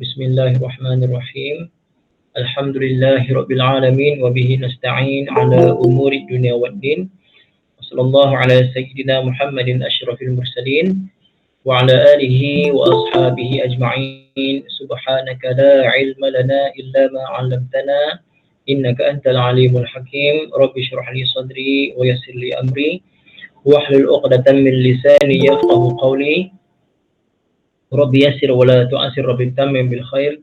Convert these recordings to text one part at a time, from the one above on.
Bismillahirrahmanirrahim. Alhamdulillahirabbil alamin wa bihi nasta'in ala umuri dunya waddin. Wassallallahu ala sayyidina Muhammadin asyrafil mursalin wa ala alihi wa ashabihi ajma'in. Subhanaka la ilma lana illa ma 'allamtana innaka antal alimul hakim. Rabbi shrah li sadri wa yassir li amri wahlul 'uqdatam min lisani yafqahu qawli. Rabbi yassir wa la tu'assir, Rabbi tammim bil khair.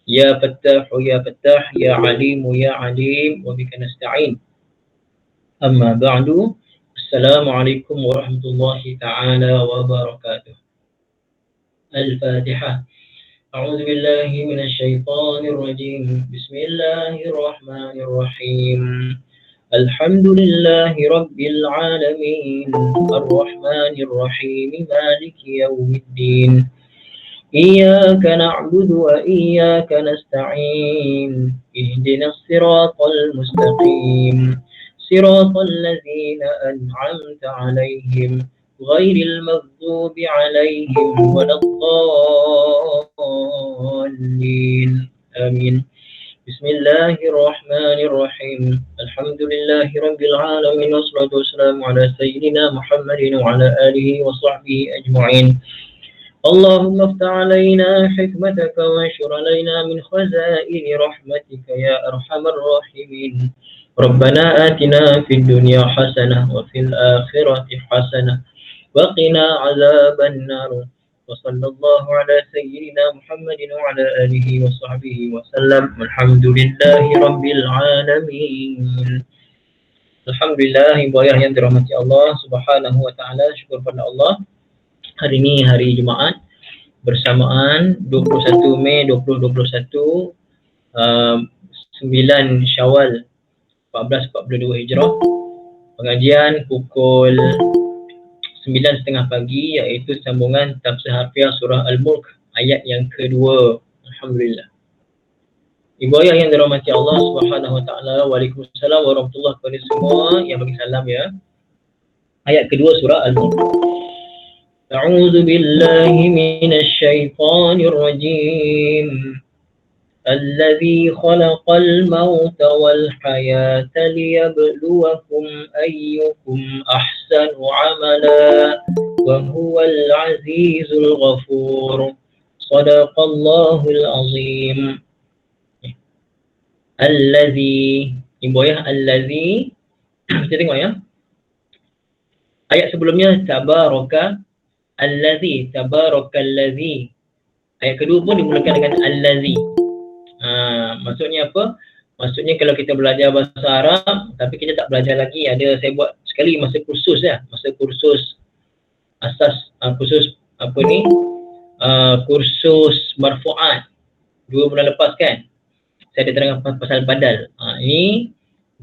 Ya Fattah, Ya Fattah, Ya Alim, Ya Alim, wa bika nasta'in. Amma ba'du. Assalamualaikum warahmatullahi ta'ala wabarakatuh. Al-Fatihah. A'udzu billahi minasy syaithanir rajim. Bismillahirrahmanirrahim. Alhamdulillahi rabbil alamin. Ar-Rahmanir Rahim. Maliki yaumiddin. إياك نعبد وإياك نستعين اهدنا الصراط المستقيم صراط الذين أنعمت عليهم غير المغضوب عليهم ولا الضالين آمين. بسم الله الرحمن الرحيم. الحمد لله رب العالمين والصلاة والسلام على سيدنا محمد وعلى آله وصحبه أجمعين. اللهم افتح علينا حكمتك وانشر علينا من خزائن رحمتك يا أرحم الراحمين. ربنا آتنا في الدنيا حسنة وفي الآخرة حسنة وقنا عذاب النار. وصلى الله على سيدنا محمد وعلى آله وصحبه وسلم. والحمد لله رب العالمين. Alhamdulillah, ibu ayah yang dirahmati Allah Subhanahu wa taala, syukur pada Allah. Hari ini hari Jumaat bersamaan 21 Mei 2021, 9 Syawal 1442 Hijrah. Pengajian pukul 9.30 pagi, iaitu sambungan tafsir harfiah surah Al-Mulk ayat yang kedua. Alhamdulillah. Ibu ayah yang dirahmati Allah Subhanahu wa taala, waalaikumsalam warahmatullahi kepada semua yang bagi salam ya. Ayat kedua surah Al-Mulk. أعوذ بالله من الشيطان الرجيم الذي خلق الموت والحياة ليبلوكم أيكم أحسن عملا وهو العزيز الغفور صدق الله العظيم. الذي, ibu ya, الذي, kita tengok ya. Ayat sebelumnya tabaraka Allazi, tabarakalladzi. Ayat kedua pun dimulakan dengan allazi. Maksudnya apa? Maksudnya kalau kita belajar bahasa Arab tapi kita tak belajar lagi, ada saya buat sekali masa kursus ya, masa kursus asas kursus apa ni? Kursus marfu'at 2 bulan lepas kan. Saya ada terangkan pasal badal. Ini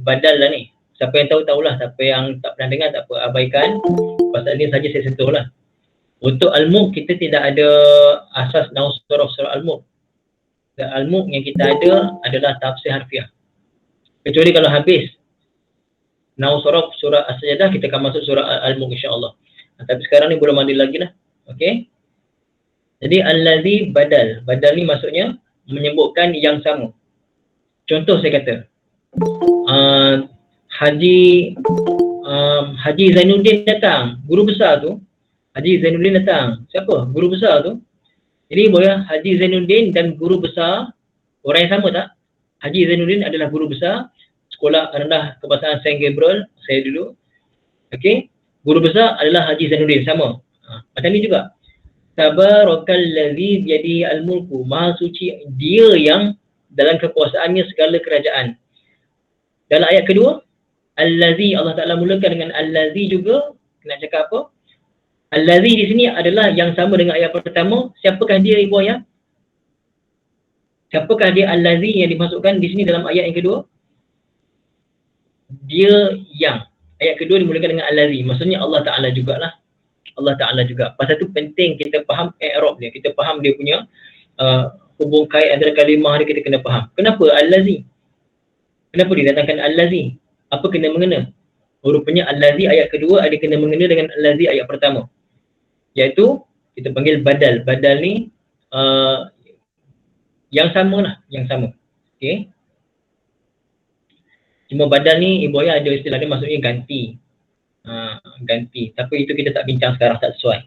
badal lah ni. Siapa yang tahu tahulah, siapa yang tak pernah dengar tak apa, abaikan. Pasal ni saja saya sentuh lah. Untuk Al-Mulk kita tidak ada asas nahwu surah Al-Mulk. Al-Mulk yang kita ada adalah tafsir harfiah. Kecuali kalau habis nahwu surah As-Sajdah, kita akan masuk surah Al-Mulk insya-Allah. Tapi sekarang ni belum ada lagi lah. Okey. Jadi allazi badal. Badal ni maksudnya menyebutkan yang sama. Contoh saya kata Haji Zainuddin datang, guru besar tu. Haji Zainuddin datang. Siapa? Guru besar tu. Jadi boleh Haji Zainuddin dan guru besar orang yang sama tak? Haji Zainuddin adalah guru besar Sekolah Rendah Kebangsaan Saint Gabriel saya dulu. Okey. Guru besar adalah Haji Zainuddin, sama. Macam ni juga. Tabarakallazi biyadihi al-mulku. Maha suci dia yang dalam kekuasaannya segala kerajaan. Dalam ayat kedua, allazi, Allah Taala mulakan dengan allazi juga. Nak cakap apa? Allazi di sini adalah yang sama dengan ayat pertama. Siapakah dia ibu ayah? Siapakah dia allazi yang dimasukkan di sini dalam ayat yang kedua? Dia yang. Ayat kedua dimulakan dengan allazi. Maksudnya Allah Ta'ala jugalah. Allah Ta'ala juga. Pasal tu penting kita faham i'rab dia. Kita faham dia punya hubung kait antara kalimah dia, kita kena faham. Kenapa allazi? Kenapa didatangkan allazi? Apa kena mengena? Rupanya allazi ayat kedua ada kena mengena dengan allazi ayat pertama. Iaitu kita panggil badal. Badal ni Yang sama lah, yang sama. Okey. Cuma badal ni ibu ayah ada istilah dia, maksudnya ganti. Ganti. Tapi itu kita tak bincang sekarang, tak sesuai.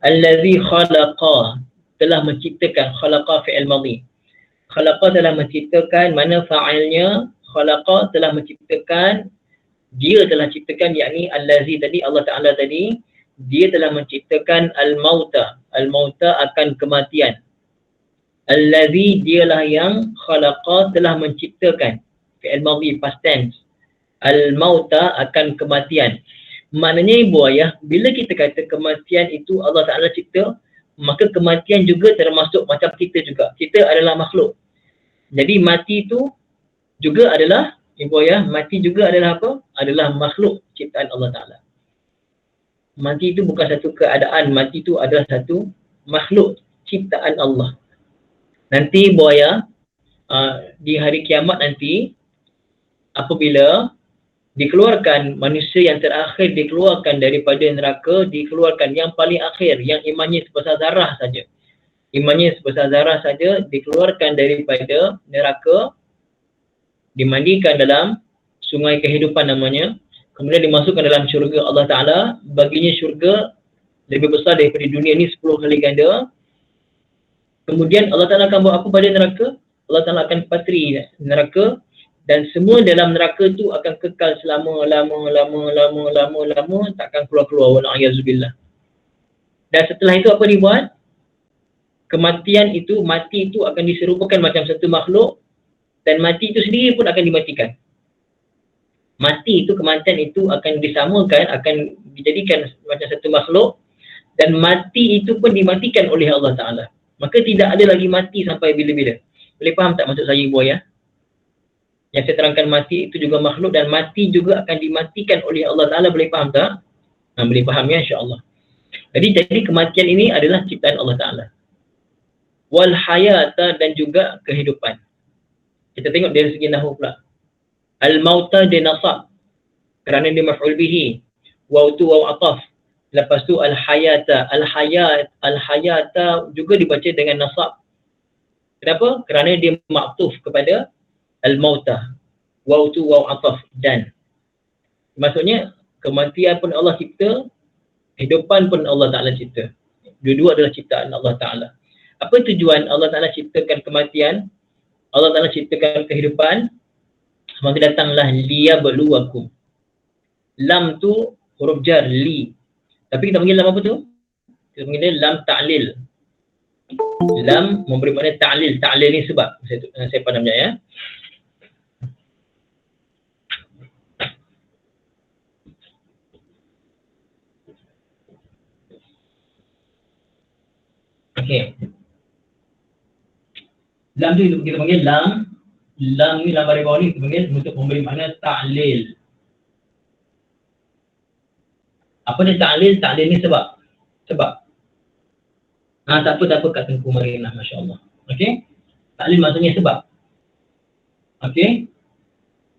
Allazi khalaqa, telah menciptakan. Khalaqa fi'il madhi. Khalaqa telah menciptakan, mana fa'ilnya? Khalaqa telah menciptakan, dia telah ciptakan, yakni allazi tadi, Allah Ta'ala tadi, dia telah menciptakan al-mauta. Al-mauta akan kematian. Allazi, dialah yang khalaqa telah menciptakan. Fi'il madhi, past tense. Al-mauta akan kematian. Maknanya ibu ayah, bila kita kata kematian itu Allah Ta'ala cipta, maka kematian juga termasuk macam kita juga. Kita adalah makhluk. Jadi mati itu juga adalah, ibu ayah, mati juga adalah apa? Adalah makhluk ciptaan Allah Ta'ala. Mati itu bukan satu keadaan, mati itu adalah satu makhluk ciptaan Allah. Nanti ibu ayah, di hari kiamat nanti, apabila dikeluarkan manusia yang terakhir, dikeluarkan daripada neraka, dikeluarkan yang paling akhir, yang imannya sebesar zarah saja. Imannya sebesar zarah saja, dikeluarkan daripada neraka, dimandikan dalam sungai kehidupan namanya, kemudian dimasukkan dalam syurga Allah Ta'ala. Baginya syurga lebih besar daripada dunia ni 10 kali ganda. Kemudian Allah Ta'ala akan buat apa pada neraka? Allah Ta'ala akan patri neraka, dan semua dalam neraka tu akan kekal selama-lama, takkan keluar-keluar. Wala'ayazubillah. Dan setelah itu apa dibuat? Kematian itu, mati itu akan diserupakan macam satu makhluk, dan mati itu sendiri pun akan dimatikan. Mati itu, kematian itu akan disamakan, akan dijadikan macam satu makhluk, dan mati itu pun dimatikan oleh Allah Ta'ala. Maka tidak ada lagi mati sampai bila-bila. Boleh faham tak maksud saya ibu ayah? Yang saya terangkan, mati itu juga makhluk, dan mati juga akan dimatikan oleh Allah Ta'ala. Boleh faham tak? Boleh faham ya, insyaAllah. Jadi kematian ini adalah ciptaan Allah Ta'ala. Wal hayata, dan juga kehidupan. Kita tengok dari segi nahwu pula. Al-mauta dia nasab, kerana dia maf'ul bihi. Waw tu waw ataf. Lepas tu al-hayata. Al-hayata juga dibaca dengan nasab. Kenapa? Kerana dia maktuf kepada al-mauta. Waw tu waw ataf, dan. Maksudnya, kematian pun Allah cipta, kehidupan pun Allah Ta'ala cipta. Dua-dua adalah ciptaan Allah Ta'ala. Apa tujuan Allah Ta'ala ciptakan kematian? Allah Ta'ala ciptakan kehidupan, maka datanglah liyabluwakum. Lam tu huruf jar, li. Tapi kita panggil lam apa tu? Kita panggil dia lam ta'lil. Lam memberi makna ta'lil. Ta'lil ni sebab. Saya pandang ya. Okey. Lam tu kita panggil lam. Lam ni, lam baris bawah ni kita panggil untuk memberi makna ta'lil. Apa dia ta'lil? Ta'lil ni sebab. Sebab. Tak apa Kak Tengku Marinah, Masya Allah. Okey. Ta'lil maksudnya sebab. Okey.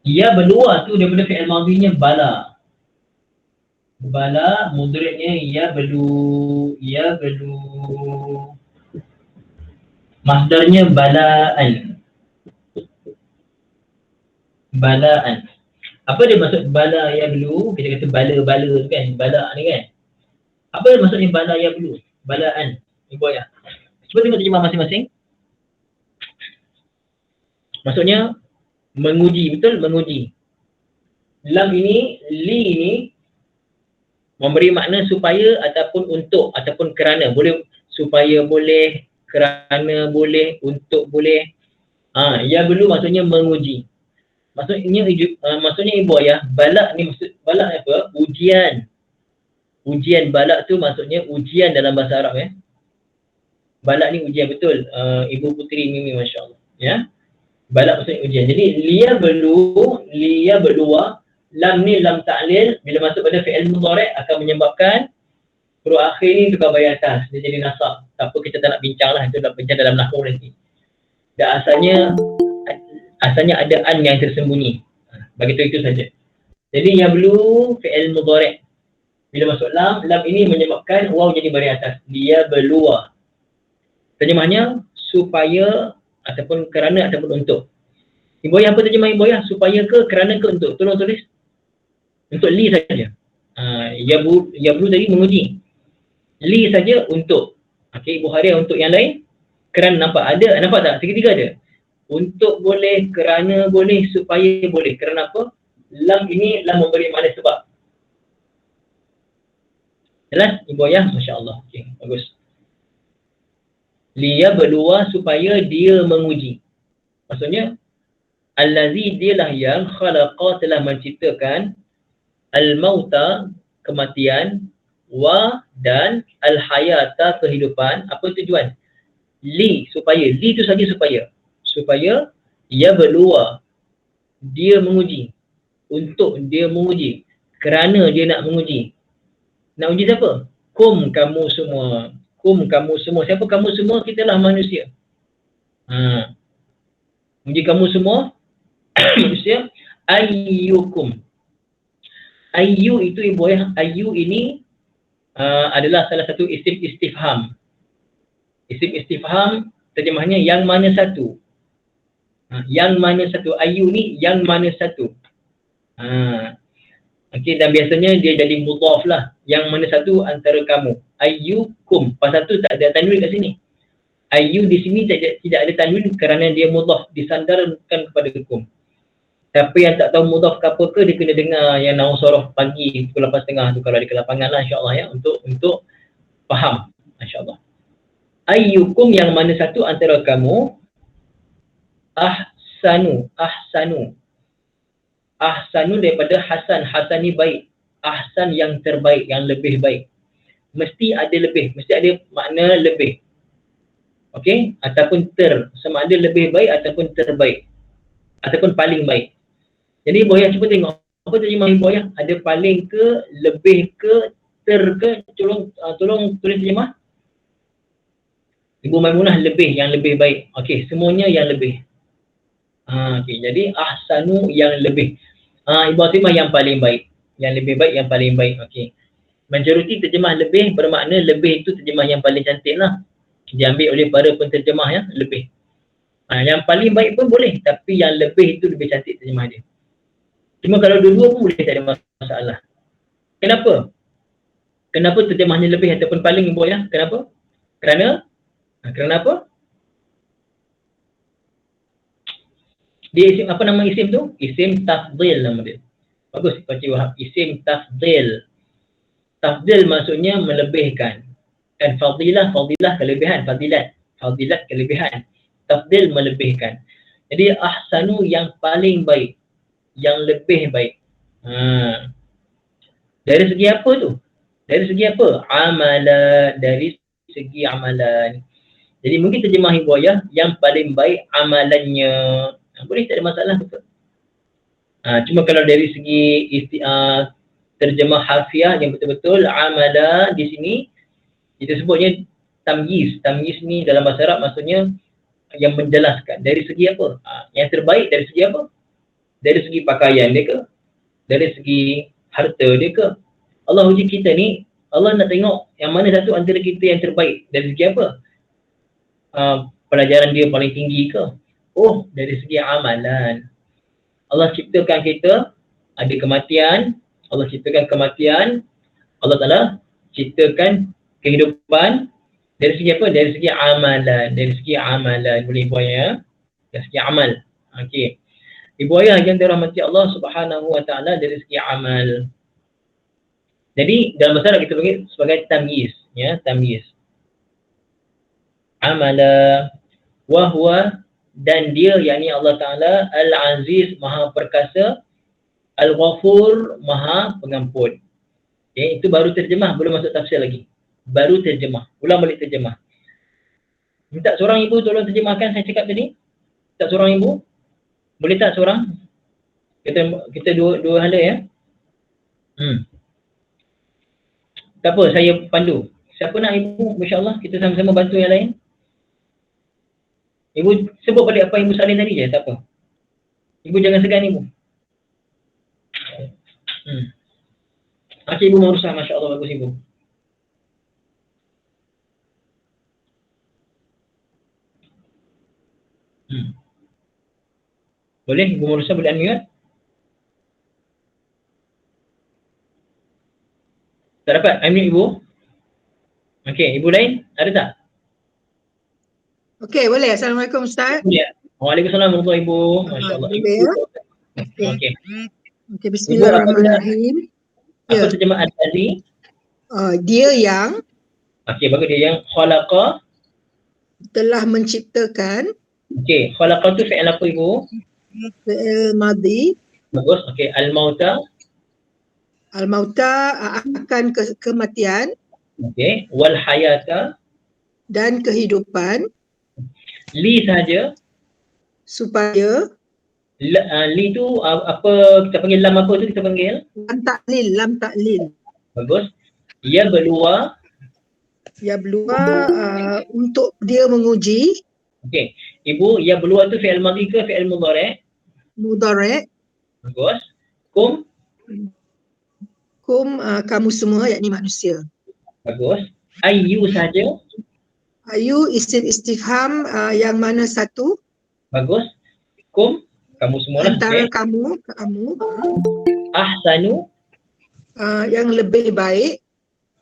Ya belua tu daripada fi'il madhinya bala. Bala, mudhari'nya ya belu. Ya belu. Masdarnya bala'an. Bala'an. Apa dia maksud bala ya belu? Kita kata bala-bala tu kan, bala ni kan. Apa maksudnya bala ya belu? Bala'an. Ibu ayah. Cuba tengok terjemah masing-masing. Maksudnya menguji, betul? Menguji. Lam ini, li ini memberi makna supaya ataupun untuk ataupun kerana. Boleh supaya boleh, kerana boleh, untuk boleh. Ya belu maksudnya menguji. Maksudnya ibu ayah, balak ni maksud balak apa? Ujian. Ujian, balak tu maksudnya ujian dalam bahasa Arab ya. Balak ni ujian, betul. Ibu Putri Mimi, Masya Allah. Ya. Balak maksudnya ujian. Jadi liya belua, lam ni lam ta'lil, bila masuk pada fi'il mudhari' akan menyebabkan huruf akhir ni tukar baris atas, dia jadi nasab. Tak apa, kita tak nak bincang lah, itu nak bincang dalam nahwu nanti. Dan asalnya ada an yang tersembunyi. Begitu itu saja. Jadi ya belu fi'il mudhari'. Bila masuk lam, lam ini menyebabkan waw jadi baris atas. Liya belua. Terjemahnya supaya ataupun kerana ataupun untuk. Ibu ayah, apa terjemah ibu ayah? Supaya ke, kerana ke, untuk? Tolong tulis. Untuk li saja. Yablu tadi menguji. Li saja untuk. Okey, Ibu Haria untuk yang lain. Kerana nampak tak? Tiga-tiga ada. Untuk boleh, kerana boleh, supaya boleh. Kerana apa? Lam ini lam memberi makna sebab. Jelas Ibu ayah? Masya Allah. Okey, bagus. Liyabluwa, supaya dia menguji. Maksudnya allazi, dialah yang khalaqa, telah menciptakan al-mauta, kematian, wa, dan al-hayata, kehidupan. Apa tujuan? Li, supaya. Li itu saja supaya yabluwa, dia menguji. Untuk dia menguji. Kerana dia nak menguji. Nak uji siapa? Kum, kamu semua. Kum, kamu semua. Siapa kamu semua? Kitalah manusia. Uji kamu semua manusia. Ayyukum. Ayyu itu ibu ayah. Ayyu ini adalah salah satu isim istifham. Isim istifham terjemahnya yang mana satu. Yang mana satu. Ayyu ni yang mana satu. Okey, dan biasanya dia jadi mudhaf lah. Yang mana satu antara kamu. Ayyukum. Pasal tu tak ada tanwin kat sini. Ayyu di sini tidak ada tanwin kerana dia mudhaf, disandarkan kepada kum. Siapa yang tak tahu mudhaf ke apa ke, dia kena dengar yang Nahwu Soroh pagi pukul 8.30 tu kalau ada ke lapangan lah, insya-Allah ya, untuk faham, insya-Allah. Ayyukum, yang mana satu antara kamu, ahsanu daripada hasan. Hasan ni baik. Ahsan yang terbaik, yang lebih baik. Mesti ada lebih, mesti ada makna lebih. Okey, ataupun sama ada lebih baik ataupun terbaik ataupun paling baik. Jadi Ibu ayah cuba tengok apa terjemah Ibu ayah. Ada paling ke, lebih ke, ke? Tolong tulis terjemah. Ibu Maimunah, lebih, yang lebih baik. Okey, semuanya yang lebih. Okey, jadi ahsanu, yang lebih. Ibu Atimah, yang paling baik. Yang lebih baik, yang paling baik. Okey. Majoriti terjemah lebih bermakna lebih itu terjemah yang paling cantik lah. Diambil oleh para penterjemah ya, lebih. Yang paling baik pun boleh, tapi yang lebih itu lebih cantik terjemah dia. Cuma kalau dua-dua pun boleh, tak ada masalah. Kenapa? Kenapa terjemahnya lebih ataupun paling Ibu ya? Kenapa? Kerana apa? Dia isim, apa nama isim tu? Isim tafdhil nama dia. Bagus Pak Cik Wahab. Isim tafdhil. Tafdhil maksudnya melebihkan. Kan fadilah kelebihan, fadilat kelebihan. Tafdhil melebihkan. Jadi ahsanu, yang paling baik, yang lebih baik. Dari segi apa tu? Dari segi apa? Amalan, dari segi amalan. Jadi mungkin terjemah Ibu ayah, yang paling baik amalannya. Boleh, tak ada masalah. Cuma kalau dari segi terjemah harfiah yang betul-betul, amala di sini kita sebutnya tamyiz. Tamyiz ni dalam bahasa Arab maksudnya yang menjelaskan. Dari segi apa? Yang terbaik dari segi apa? Dari segi pakaian dia ke? Dari segi harta dia ke? Allah uji kita ni, Allah nak tengok yang mana satu antara kita yang terbaik. Dari segi apa? Pelajaran dia paling tinggi ke? Oh, dari segi amalan. Allah ciptakan kita, ada kematian. Allah ciptakan kematian. Allah Ta'ala ciptakan kehidupan. Dari segi apa? Dari segi amalan. Dari segi amalan. Boleh Ibu ayah? Dari segi amal. Okey. Ibu ayah yang dirahmati Allah Subhanahu Wa Ta'ala, dari segi amal. Jadi dalam bahasa Arab kita panggil sebagai tamyiz. Ya, tamyiz. Amala wahwa, dan dia, yakni Allah Ta'ala, Al-Aziz, Maha Perkasa, Al-Ghafur, Maha Pengampun. Okay, itu baru terjemah, belum masuk tafsir lagi. Baru terjemah, ulang balik terjemah. Minta seorang ibu tolong terjemahkan saya cakap tadi. Tak seorang ibu? Boleh tak seorang? Kita dua hala ya. Tak apa, saya pandu. Siapa nak ibu? InsyaAllah kita sama-sama bantu yang lain. Ibu sebut balik apa Ibu salin tadi je, tak apa. Ibu jangan segan Ibu. Okey, Ibu Marusah, Masya Allah, bagus Ibu. Boleh Ibu Murusa boleh unmute? Tak dapat unmute Ibu? Okey, Ibu lain ada tak? Okey, boleh. Assalamualaikum Ustaz. Ya. Waalaikumsalam warahmatullahi Ibu. Masya-Allah. Boleh ya? Okey. Okey, Ibu apa bismillahirrahmanirrahim. apa terjemah Al-Ladzi? Dia yang Okey, bagus dia yang khalaqa. telah menciptakan Okey, khalaqa tu fi'il apa Ibu? fi'il madhi, Bagus. Okey, al-mauta. al-mauta akan kematian Okey, wal hayata. dan kehidupan Li saja. supaya Li tu apa kita panggil lam apa tu kita panggil? lam taklil. Bagus. Ya berluar. Ya berluar untuk dia menguji. Okey. Ibu, ya berluar tu fi'il madhi ke fi'il mudhari'? Mudhari'. Bagus. Kum. Kamu semua, yakni manusia. Bagus. Ayu saja. Ayu isim istifham yang mana satu? Bagus. Kum. Kamu semua lah. Antara Okay. kamu. Ahsanu. Yang lebih baik.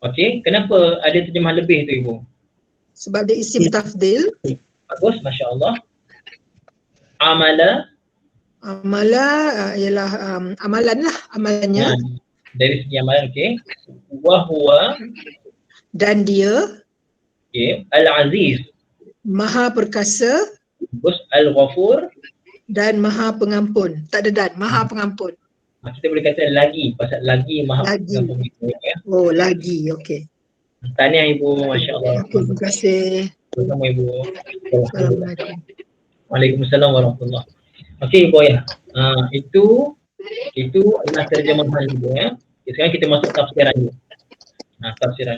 Okey. Kenapa ada terjemah lebih tu Ibu? Sebab dia isim tafdil. Bagus. Masya Allah. Amala. Amala ialah amalan lah. Amalannya. Dari segi amalan. Okey. Wahuwa. Dan dia. Okey. Al-Aziz. Maha perkasa. Bagus. Al-Ghafur. Dan maha pengampun. Tak ada dan. Maha pengampun. Kita boleh kata lagi. Pasal lagi maha pengampun. Ya. Oh, lagi. Okey. Tahniah Ibu. Masya Allah. Terima kasih. Sama Ibu. Assalamualaikum. Waalaikumsalam warahmatullahi. Okey Ibu ya. Itu adalah terjemahan Ibu ya. Okay, sekarang kita masuk tafsiran dulu. Tafsiran.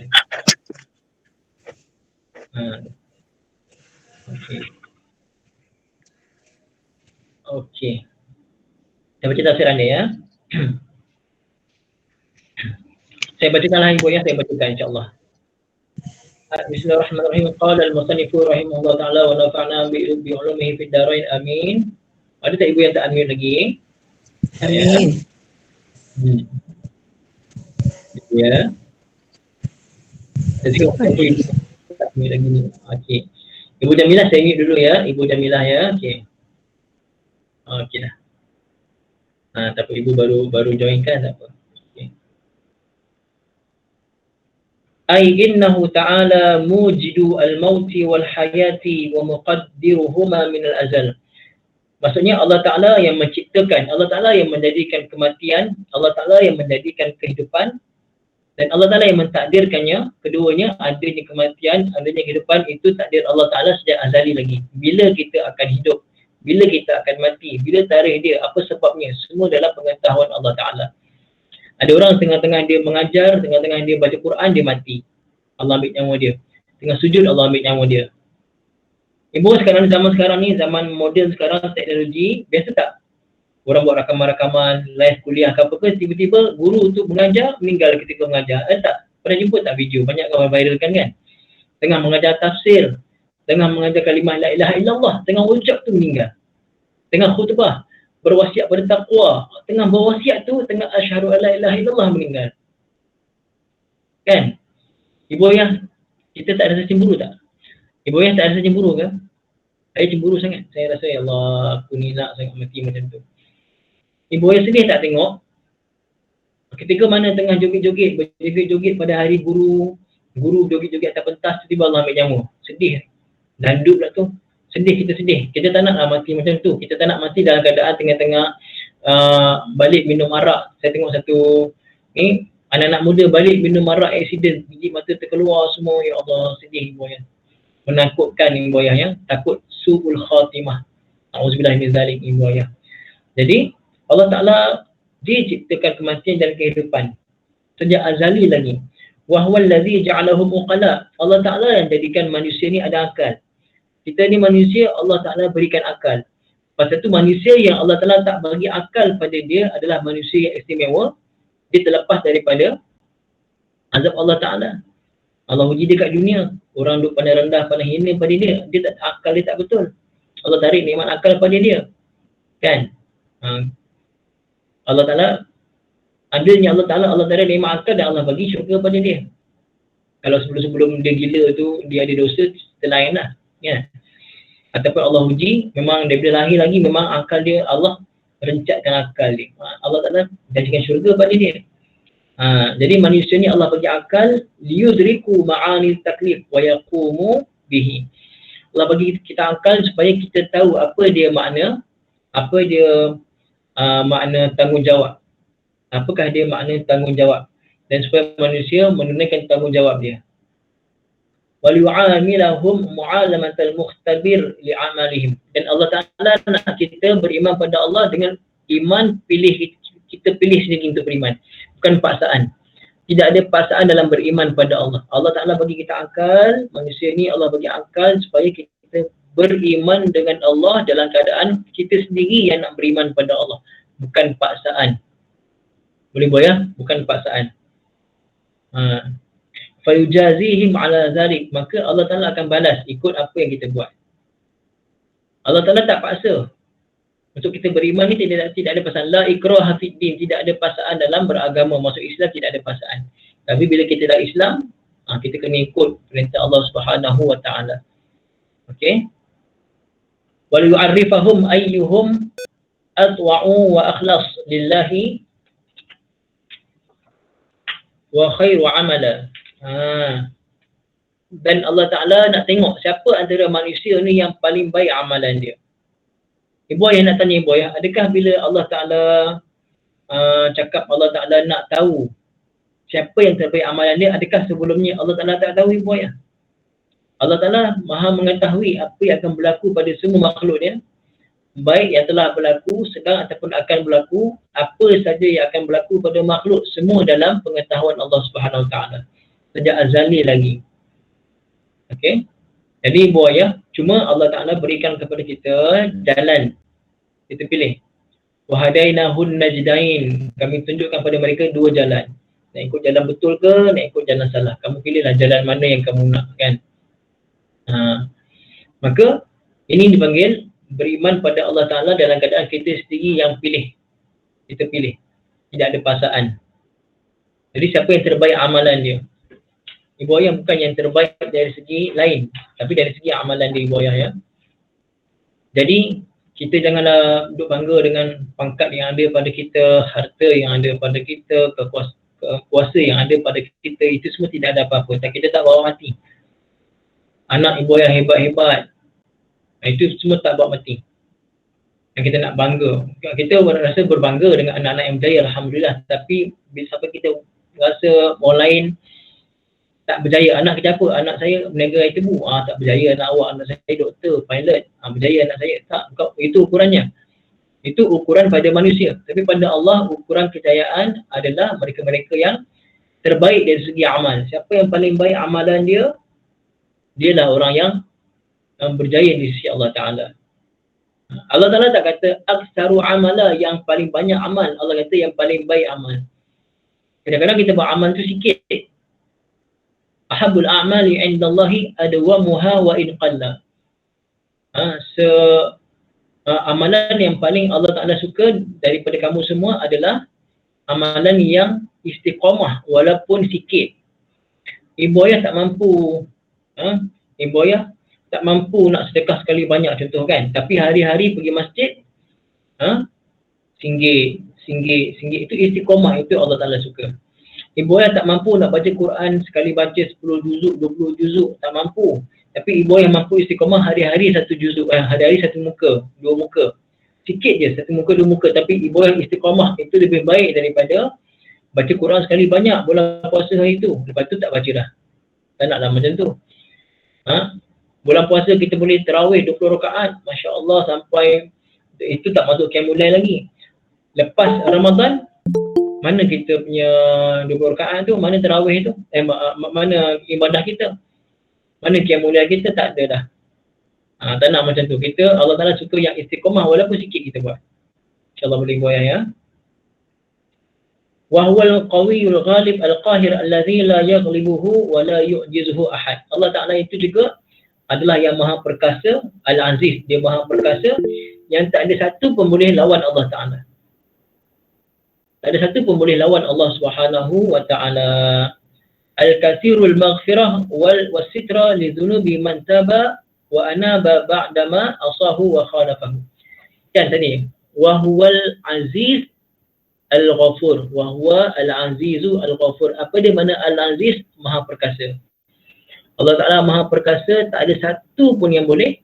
Okey. Okey. Saya baca tafsiran dia ya. Saya bacakanlah Ibu ya, saya bacakan insya-Allah. Bismillahirrahmanirrahim. Qala al-musannifu rahimahullah ta'ala wa nafa'na bi ulumihi fid dharain amin. Ada tak Ibu yang tak unmute lagi? Amin. Ya. Jadi Ibu tak unmute lagi ni. Okey. Ibu Jamilah saya mute dulu ya. Ibu Jamilah ya. Okey. Okey dah. Tapi Ibu baru join kan tak apa. Ay innahu ta'ala mujidu al-mauti wal hayati wa muqaddiruhuma min al-azal. Maksudnya Allah Ta'ala yang menciptakan, Allah Ta'ala yang menjadikan kematian, Allah Ta'ala yang menjadikan kehidupan, dan Allah Ta'ala yang mentakdirkannya. Keduanya, adanya kematian, adanya kehidupan, itu takdir Allah Ta'ala sejak azali lagi. Bila kita akan hidup, bila kita akan mati, bila tarikh dia, apa sebabnya, semua dalam pengetahuan Allah Ta'ala. Ada orang tengah-tengah dia mengajar, tengah-tengah dia baca Quran, dia mati. Allah ambil nyawa dia. Tengah sujud, Allah ambil nyawa dia. Ibu sekarang, zaman sekarang ni, zaman moden sekarang, teknologi, biasa tak? Orang buat rakaman-rakaman, live kuliah ke apa ke, tiba-tiba guru tu mengajar, meninggal ketika mengajar. Tak? Pernah jumpa tak video? Banyak kawan viralkan kan? Tengah mengajar tafsir, tengah mengajar kalimah la ilaha illallah, tengah ucap tu meninggal. Tengah khutbah, berwasiat pada taqwa, tengah berwasiat tu, tengah asyhadu alla ilaha illallah meninggal. Kan? Ibu ayah, kita tak rasa cemburu tak? Ibu ayah tak rasa cemburu ke? Saya cemburu sangat. Saya rasa ya Allah, aku ni nak sangat mati macam tu. Ibu ayah sedih tak tengok? Ketika mana tengah joget-joget, berjoget-joget pada hari guru joget-joget atas pentas, tiba-tiba Allah ambil nyawa. Sedih. Dandut pula tu. Sedih, kita sedih. Kita tak nak mati macam tu. Kita tak nak mati dalam keadaan tengah-tengah balik minum arak. Saya tengok satu anak-anak muda balik minum arak, accident, gigi mata terkeluar semua. Ya Allah, sedih ibu ayah. Menakutkan ibu ayah ya. Takut su'ul khatimah. Auzubillah min zalik ibu ayah. Jadi Allah Ta'ala dia ciptakan kematian dan kehidupan sejak azali lagi. Wa huwal ladzi ja'alahum uqala. Allah Ta'ala yang jadikan manusia ni ada akal. Kita ni manusia, Allah Ta'ala berikan akal. Pasal tu manusia yang Allah Ta'ala tak bagi akal pada dia adalah manusia yang istimewa. Dia terlepas daripada azab Allah Ta'ala. Allah uji dia kat dunia. Orang duk pandang rendah, pandang hina pada dia. Dia tak, akal dia tak betul. Allah tarik nikmat akal pada dia. Kan? Allah Ta'ala, adanya Allah tarik nikmat akal dan Allah bagi syurga pada dia. Kalau sebelum dia gila tu, dia ada dosa, lain lah. Ya. Ataupun Allah uji, memang daripada lahir lagi, memang akal dia, Allah rencatkan akal dia. Allah Ta'ala janjikan syurga pada dia. Jadi manusia ni Allah bagi akal, liyudriku ma'ani taklif wa yaqumu bihi. Allah bagi kita akal supaya kita tahu apa dia makna, apa dia makna tanggungjawab. Apakah dia makna tanggungjawab, dan supaya manusia menunaikan tanggungjawab dia. Wal yu'amilahum mu'alamatal mukhtabir li'amalihim. Dan Allah Ta'ala nak kita beriman pada Allah dengan iman kita pilih sendiri untuk beriman, bukan paksaan. Tidak ada paksaan dalam beriman pada Allah. Allah Ta'ala bagi kita akal, manusia ni Allah bagi akal supaya kita beriman dengan Allah dalam keadaan kita sendiri yang nak beriman pada Allah, bukan paksaan. Boleh buat ya? Bukan paksaan. Fayujazihim ala zalik, maka Allah Ta'ala akan balas ikut apa yang kita buat. Allah Ta'ala tak paksa. Untuk kita beriman ni tidak ada paksaan. La ikraha fid din, tidak ada paksaan dalam beragama. Masuk Islam tidak ada paksaan. Tapi bila kita dah Islam, kita kena ikut perintah Allah Subhanahu wa Ta'ala. Okey. Wal yu'arrifahum ayyuhum atwa'u wa akhlas lillahi wa khairu amala. Dan Allah Ta'ala nak tengok siapa antara manusia ni yang paling baik amalan dia. Ibu ayah nak tanya ibu ayah, adakah bila Allah Ta'ala cakap Allah Ta'ala nak tahu siapa yang terbaik amalan dia, adakah sebelumnya Allah Ta'ala tak tahu ibu ayah? Allah Ta'ala maha mengetahui apa yang akan berlaku pada semua makhluk dia, baik yang telah berlaku, sedang ataupun akan berlaku. Apa saja yang akan berlaku pada makhluk, semua dalam pengetahuan Allah Subhanahu Wa Ta'ala sejak azali lagi. Okey. Jadi ibu ayah, cuma Allah Ta'ala berikan kepada kita jalan. Kita pilih. Wahadainahun najdain. Kami tunjukkan pada mereka dua jalan. Nak ikut jalan betul ke, nak ikut jalan salah. Kamu pilihlah jalan mana yang kamu nak, kan. Maka ini dipanggil beriman pada Allah Ta'ala dalam keadaan kita sendiri yang pilih. Kita pilih. Tidak ada paksaan. Jadi siapa yang terbaik amalan dia? Ibu ayah bukan yang terbaik dari segi lain, tapi dari segi amalan dia ibu ayah ya. Jadi kita janganlah duduk bangga dengan pangkat yang ada pada kita, harta yang ada pada kita, kuasa yang ada pada kita. Itu semua tidak ada apa-apa. Kita tak bawa mati. Anak ibu ayah hebat-hebat, itu semua tak bawa mati. Dan kita nak bangga. Kita rasa berbangga dengan anak-anak yang berjaya, alhamdulillah. Tapi bila sampai kita rasa orang lain tak berjaya, anak kerja apa? Anak saya berniaga air tebu. Tak berjaya anak awak, anak saya doktor, pilot. Berjaya anak saya. Tak, itu ukurannya. Itu ukuran pada manusia. Tapi pada Allah, ukuran kejayaan adalah mereka-mereka yang terbaik dari segi amal. Siapa yang paling baik amalan dia, dialah orang yang berjaya di sisi Allah Ta'ala. Allah Ta'ala tak kata aksaru amala, yang paling banyak amal. Allah kata yang paling baik amal. Kadang-kadang kita buat amal tu sikit. Ahabul a'mali indallahi adwamuha wa in qalla. Amalan yang paling Allah Ta'ala suka daripada kamu semua adalah amalan yang istiqamah walaupun sikit. Ibu ayah tak mampu, ibu ayah tak mampu nak sedekah sekali banyak contoh kan, tapi hari-hari pergi masjid singgit itu istiqamah, itu Allah Ta'ala suka. Ibu ayah tak mampu nak baca Quran sekali baca 10 juzuk, 20 juzuk, tak mampu. Tapi ibu ayah mampu istiqamah hari-hari satu juzuk, hari-hari satu muka, dua muka. Sikit je, satu muka, dua muka. Tapi ibu ayah istiqamah itu lebih baik daripada baca Quran sekali banyak bulan puasa hari tu. Lepas tu tak baca dah. Tak naklah macam tu. Bulan puasa kita boleh tarawih 20 rakaat, Masya Allah, sampai itu tak masuk qiyamul lail lagi. Lepas Ramadan, mana kita punya 20 rakaat tu, mana tarawih tu, mana ibadah kita, mana qiyamul lail kita, tak ada dah. Tak nak macam tu. Kita, Allah Ta'ala suka yang istiqamah walaupun sikit kita buat. InsyaAllah boleh buat ya. Wa huwal qawiyul ghalib al-qahir alladhi la yaghlibuhu wa la yu'jizuhu ahad. Allah Ta'ala itu juga adalah yang maha perkasa, Al-Aziz, dia maha perkasa, yang tak ada satu pun boleh lawan Allah Ta'ala. Tak ada satu pun boleh lawan Allah Subhanahu wa Ta'ala. Al-kathirul maghfirah wasitra li dhunubi man taba wa anaba ba'dama asahu wa khalafahu. Kan tadi, wa huwal aziz al-ghafur, wa huwa al-azizu al-ghafur. Apa dia makna al-aziz? Maha perkasa. Allah Ta'ala maha perkasa, tak ada satu pun yang boleh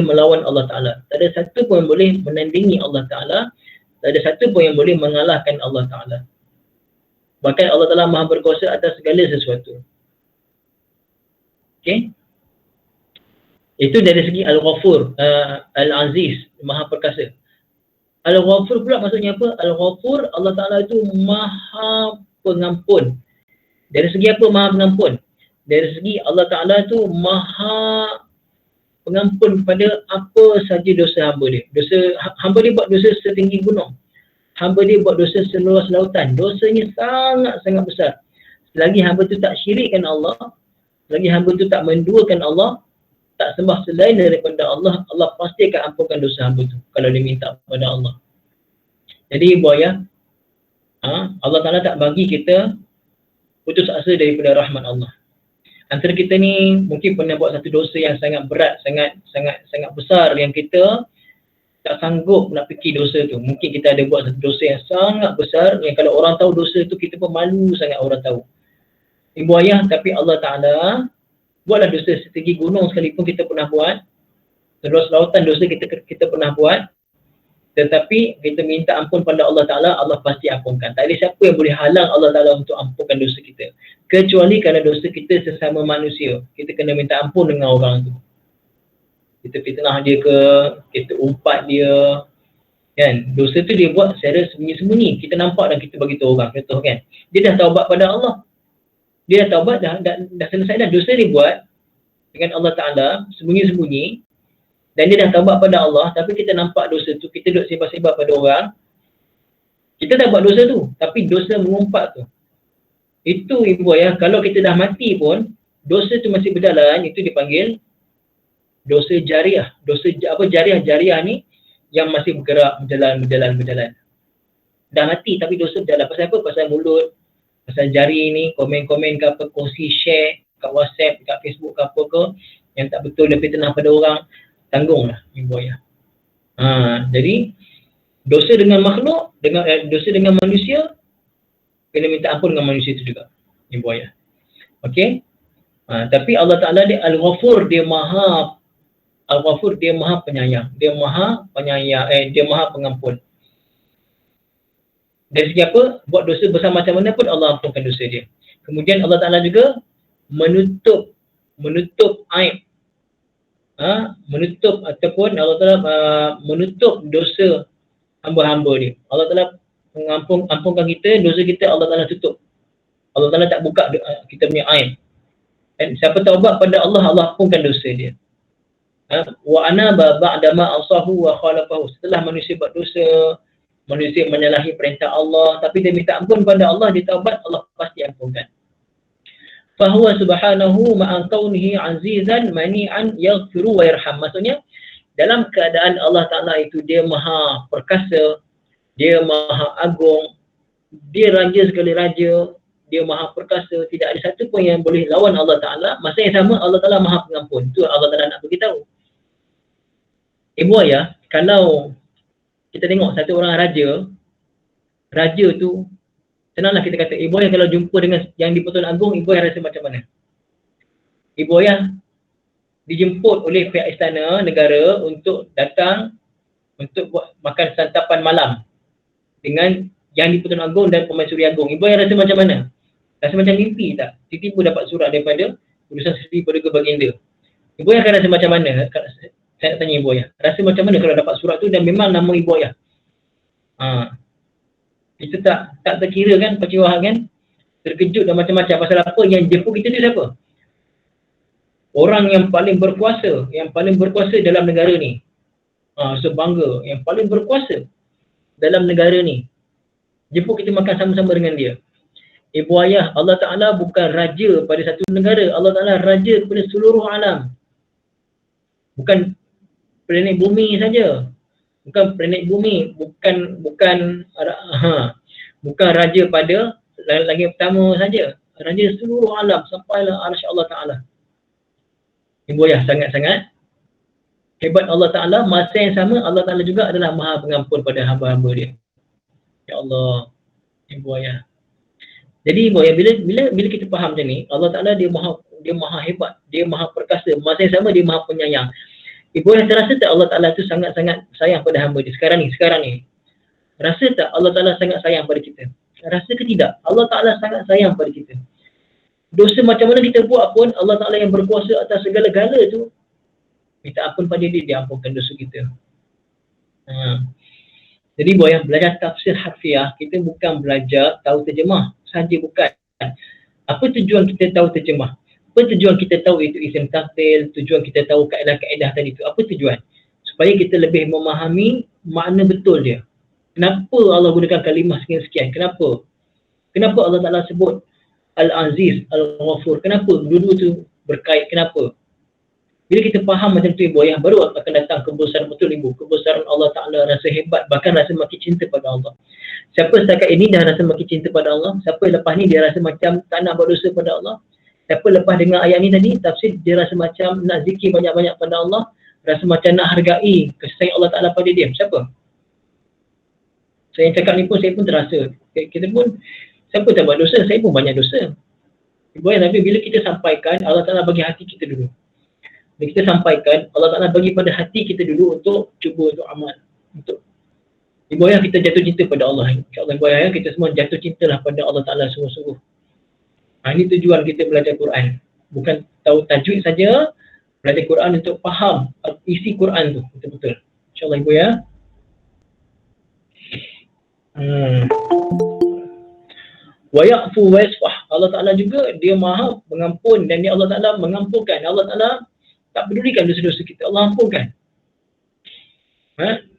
melawan Allah Ta'ala. Tak ada satu pun yang boleh menandingi Allah Ta'ala. Tak ada satu pun yang boleh mengalahkan Allah Ta'ala. Bahkan Allah Ta'ala maha berkuasa atas segala sesuatu. Okay? Itu dari segi Al-Ghafur, Al-Aziz, maha perkasa. Al-Ghafur pula maksudnya apa? Al-Ghafur, Allah Ta'ala itu maha pengampun. Dari segi apa maha pengampun? Dari segi Allah Ta'ala itu maha pengampun kepada apa saja dosa hamba dia. Hamba dia buat dosa setinggi gunung. Hamba dia buat dosa seluas lautan. Dosanya sangat-sangat besar. Selagi hamba tu tak syirikkan Allah, selagi hamba tu tak menduakan Allah, tak sembah selain daripada Allah, Allah pasti akan ampunkan dosa hamba tu kalau dia minta kepada Allah. Jadi ibu ayah, Allah Ta'ala tak bagi kita putus asa daripada rahmat Allah. Antara kita ni mungkin pernah buat satu dosa yang sangat berat, sangat besar, yang kita tak sanggup nak fikir dosa tu. Mungkin kita ada buat satu dosa yang sangat besar, yang kalau orang tahu dosa tu, kita pun malu sangat orang tahu. Ibu ayah, tapi Allah Ta'ala buatlah dosa setinggi gunung sekalipun kita pernah buat, seluas lautan dosa kita pernah buat, tetapi kita minta ampun pada Allah Ta'ala, Allah pasti ampunkan. Tak ada siapa yang boleh halang Allah Ta'ala untuk ampunkan dosa kita, kecuali kerana dosa kita sesama manusia. Kita kena minta ampun dengan orang tu. Kita fitnah dia ke, kita umpat dia, kan? Dosa tu dia buat secara sembunyi-sembunyi, kita nampak dan kita bagi tahu orang. Contoh kan, dia dah taubat pada Allah, dia dah taubat, dah selesai dah. Dosa dia buat dengan Allah Ta'ala sembunyi-sembunyi, dan dia dah taubat pada Allah, tapi kita nampak dosa tu, kita duduk sebar-sebar pada orang. Kita dah buat dosa tu, tapi dosa mengumpat tu. Itu ibu ayah, kalau kita dah mati pun, dosa tu masih berjalan, itu dipanggil dosa jariah. Dosa apa jariah? Jariah ni yang masih bergerak, berjalan. Dah mati tapi dosa berjalan. Pasal apa? Pasal mulut, pasal jari ni, komen-komen ke apa, kongsi share kat WhatsApp, kat Facebook ke apa ke, yang tak betul, lebih tenang pada orang, tanggunglah ibu ayah. Jadi dosa dengan makhluk, dosa dengan manusia, kena minta ampun dengan manusia itu juga, ibu ayah. Okey. Tapi Allah Ta'ala dia Al-Ghafur, dia maha Al-Ghafur, dia maha penyayang. Dia maha pengampun. Dari segi apa? Buat dosa besar macam mana pun Allah ampunkan dosa dia. Kemudian Allah Ta'ala juga menutup aib, menutup ataupun Allah Ta'ala menutup dosa hamba-hamba dia. Allah Ta'ala ampunkan kita, dosa kita Allah Ta'ala tutup. Allah Ta'ala tak buka kita punya aib. Dan siapa taubat pada Allah, Allah ampunkan dosa dia. Wa anaba ba'dama asahu wa khalafahu. Setelah manusia buat dosa, manusia menyalahi perintah Allah, tapi dia minta ampun pada Allah, dia taubat, Allah pasti ampunkan. Fahuwa subhanahu ma'an kaunihi azizan mani'an yaghfiru wa yarham. Maksudnya, dalam keadaan Allah Ta'ala itu dia maha perkasa, dia maha agung, dia raja sekali raja, dia maha perkasa, tidak ada satu pun yang boleh lawan Allah Ta'ala. Masa yang sama Allah Ta'ala maha pengampun. Itu Allah Ta'ala nak beritahu. Ibu ayah, kalau kita tengok satu orang raja tu, senanglah kita kata, ibu ayah kalau jumpa dengan yang di-Pertuan Agong, ibu ayah rasa macam mana? Ibu ayah dijemput oleh pihak istana negara untuk datang untuk buat makan santapan malam dengan yang di-Pertuan Agong dan Permaisuri Agong. Ibu ayah rasa macam mana? Rasa macam mimpi tak? Tiba-tiba dapat surat daripada Utusan Sri Paduka Baginda. Ibu ayah akan rasa macam mana? Saya nak tanya ibu ayah, rasa macam mana kalau dapat surat tu dan memang nama ibu ayah? Kita tak terkira kan, kecewa kan, terkejut dan macam-macam. Pasal apa? Yang jemput kita ni siapa? Orang yang paling berkuasa dalam negara ni. So bangga, yang paling berkuasa dalam negara ni. Jemput kita makan sama-sama dengan dia. Ibu ayah, Allah Ta'ala bukan raja pada satu negara, Allah Ta'ala raja kepada seluruh alam. Bukan planet bumi saja. Bukan planet bumi, bukan raja pada langit pertama saja. Raja seluruh alam sampailah arsy Allah Taala. Ini buaya sangat-sangat hebat Allah Taala. Masa yang sama Allah Taala juga adalah Maha Pengampun pada hamba-hamba dia. Ya Allah, ini buaya. Jadi buaya bila kita faham macam ni, Allah Taala dia maha hebat, dia maha perkasa. Masa yang sama dia maha penyayang. Ibu yang terasa tak Allah Ta'ala tu sangat-sangat sayang pada hamba dia sekarang ni? Rasa tak Allah Ta'ala sangat sayang pada kita? Rasa ke tidak? Allah Ta'ala sangat sayang pada kita. Dosa macam mana kita buat pun, Allah Ta'ala yang berkuasa atas segala-gala tu, minta ampun pada dia ampunkan dosa kita. Jadi buat yang belajar tafsir harfiah, kita bukan belajar tahu terjemah saja, bukan. Apa tujuan kita tahu terjemah? Apa tujuan kita tahu itu isim tafdil, tujuan kita tahu kaedah-kaedah tadi itu? Apa tujuan? Supaya kita lebih memahami makna betul dia. Kenapa Allah gunakan kalimah sekian-sekian? Kenapa? Kenapa Allah Ta'ala sebut Al-Aziz, Al-Ghafur? Kenapa? Dua-dua tu berkait. Kenapa? Bila kita faham macam tu, ibu, yang baru akan datang kebesaran betul, ibu. Kebesaran Allah Ta'ala, rasa hebat, bahkan rasa makin cinta pada Allah. Siapa setakat ini dah rasa makin cinta pada Allah? Siapa lepas ni dia rasa macam tak nak berdosa pada Allah? Siapa lepas dengar ayat ni tadi, tafsir, dia rasa macam nak zikir banyak-banyak pada Allah, rasa macam nak hargai kasih sayang Allah Ta'ala pada dia? Siapa? Saya yang cakap ni pun, saya pun terasa. Kita pun, siapa tak buat dosa? Saya pun banyak dosa. Tapi bila kita sampaikan, Allah Ta'ala bagi hati kita dulu. Bila kita sampaikan, Allah Ta'ala bagi pada hati kita dulu untuk cuba, untuk amal. Untuk Ibu ayah kita jatuh cinta pada Allah. InsyaAllah ibu ayah kita semua jatuh cintalah pada Allah Ta'ala sungguh-sungguh. Ini tujuan kita belajar Quran. Bukan tahu tajwid saja, belajar Quran untuk faham isi Quran tu betul-betul. InsyaAllah ibu ya. Wa ya'fu wa yasfah. Allah Ta'ala juga dia maha mengampun dan dia Allah Ta'ala mengampunkan. Allah Ta'ala tak pedulikan dosa-dosa kita. Allah ampunkan.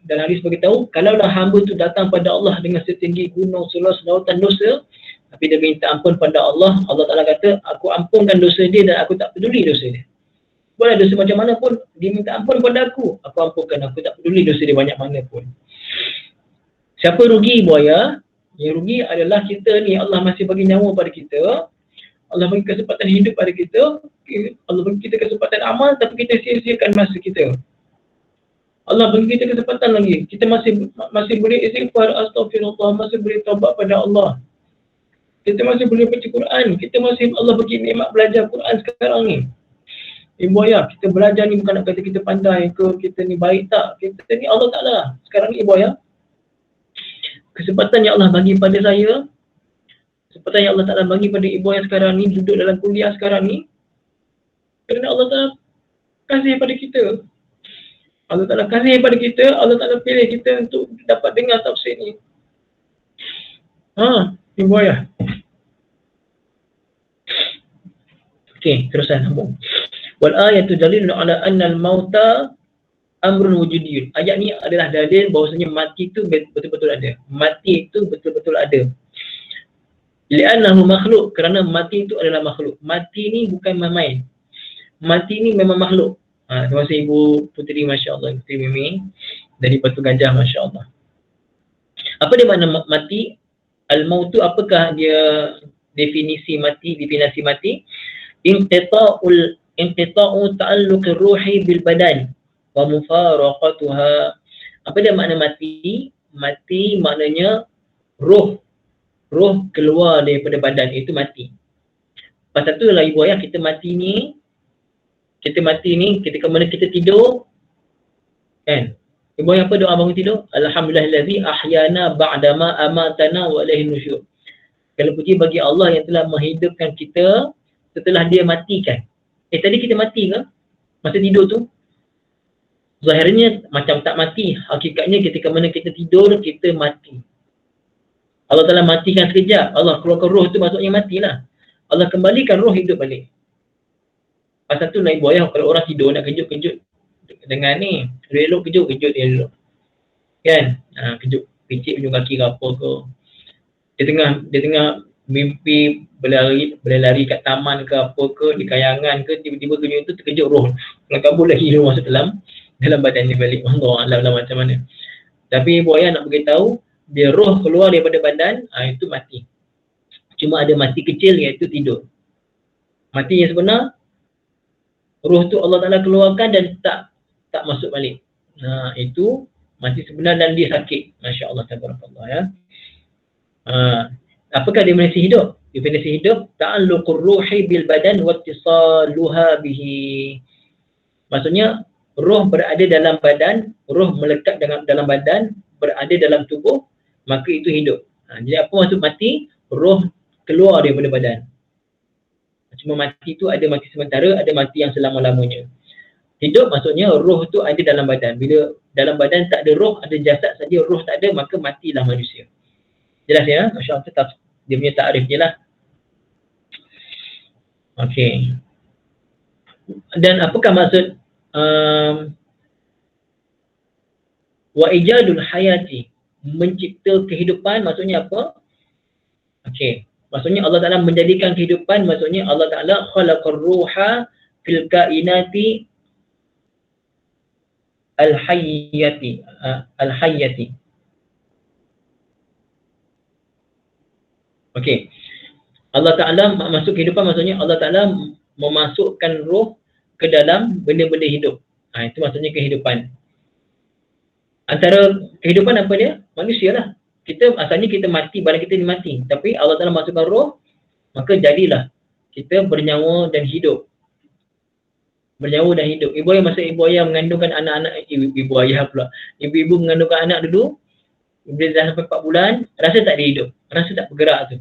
Dan hadis beritahu, kalaulah hamba tu datang pada Allah dengan setinggi gunung, seluas lautan dosa, tapi dia minta ampun pada Allah, Allah Ta'ala kata, aku ampunkan dosa dia dan aku tak peduli dosa dia. Boleh dosa macam mana pun, dia minta ampun pada aku ampunkan, aku tak peduli dosa dia banyak mana pun. Siapa rugi buaya? Yang rugi adalah kita ni, Allah masih bagi nyawa pada kita, Allah bagi kesempatan hidup pada kita, Allah bagi kita kesempatan amal, tapi kita sia-siakan masa kita. Allah bagi kita kesempatan lagi, kita masih boleh istighfar, astagfirullah, masih boleh taubat pada Allah. Kita masih boleh baca Quran. Kita masih, Allah bagi nikmat belajar Quran sekarang ni. Ibu ayah, kita belajar ni bukan nak kata kita pandai ke, kita ni baik tak. Kita ni Allah Ta'ala. Sekarang ni ibu ayah, kesempatan yang Allah bagi pada saya, kesempatan yang Allah Ta'ala bagi pada ibu ayah sekarang ni, duduk dalam kuliah sekarang ni, kerana Allah Ta'ala kasih pada kita. Allah Ta'ala kasih pada kita, Allah Ta'ala pilih kita untuk dapat dengar tafsir ni. Ibu ayah. Okey, terusan sambung. Wal ayatu dalilun ala anna al-mauta amrun wujudiyun. Ayat ni adalah dalil bahawasanya mati itu betul-betul ada. Mati itu betul-betul ada. Li'annahu makhluk, kerana mati itu adalah makhluk. Mati ni bukan main. Mati ni memang makhluk. Terima kasih Ibu Puteri, Masya Allah, Puteri Mimi dari Batu Gajah, Masya Allah. Apa dia makna mati? Al-maut tu apakah dia definisi mati? Inqita'u ta'alluq ruhi bil badan wa mufaraqatuha. Apa dia makna mati? Mati maknanya roh keluar daripada badan, itu mati. Pasal tu lah ibu ayah, kita mati ni ketika mana kita tidur kan. Ibu ayah apa doa bangun tidur? Alhamdulillahillazi ahyana ba'dama amatana wa ilaihin nusyur. Kalau puji bagi Allah yang telah menghidupkan kita setelah dia matikan. Tadi kita mati ke masa tidur tu? Zahirnya macam tak mati, hakikatnya ketika mana kita tidur kita mati. Allah Ta'ala matikan sekejap, Allah keluarkan roh tu, maksudnya matilah. Allah kembalikan roh hidup balik. Pasal tu lah ibu ayah, kalau orang tidur nak kejut-kejut dengan ni, elok kejut dia elok kan, kejut picit ujung kaki ke apa ke, dia tengah mimpi berlari kat taman ke apa ke, di kayangan ke, tiba-tiba dunia tu terkejut roh. Kalau kabur lagi roh masuk dalam badan dia balik. Allah Alam macam mana. Tapi ibu ayah nak beritahu, dia roh keluar daripada badan, itu mati. Cuma ada mati kecil iaitu tidur. Mati yang sebenar, roh tu Allah Ta'ala keluarkan dan tak masuk balik. Itu mati sebenar dan dia sakit. Masya Allah, tabarakallah ya. Apakah definisi hidup? Definisi hidup, ta'alluqur ruhi bil badan wa ittisaluha bihi. Maksudnya roh berada dalam badan, roh melekat dalam badan, berada dalam tubuh, maka itu hidup. Jadi apa maksud mati? Roh keluar daripada badan. Cuma mati itu ada mati sementara, ada mati yang selama-lamanya. Hidup maksudnya roh tu ada dalam badan. Bila dalam badan tak ada roh, ada jasad saja, roh tak ada, maka matilah manusia. Jelas ya? Masya Allah, tetap dia punya ta'rif je lah. Okey. Dan apakah maksud wa ijadul hayati, mencipta kehidupan, maksudnya apa? Okey. Maksudnya Allah Ta'ala menjadikan kehidupan, maksudnya Allah Ta'ala khalaqar ruha fil kainati al-hayyati. Okey. Allah Ta'ala masuk kehidupan, maksudnya Allah Ta'ala memasukkan roh ke dalam benda-benda hidup. Itu maksudnya kehidupan. Antara kehidupan apa dia? Manusia lah. Asalnya kita mati, badan kita mati. Tapi Allah Ta'ala masukkan roh, maka jadilah kita bernyawa dan hidup. Bernyawa dan hidup. Ibu ayah, masa ibu ayah mengandungkan anak-anak, ibu ayah pula. Ibu-ibu mengandungkan anak dulu, bila dah sampai 4 bulan, rasa tak dia hidup. Rasa tak bergerak tu.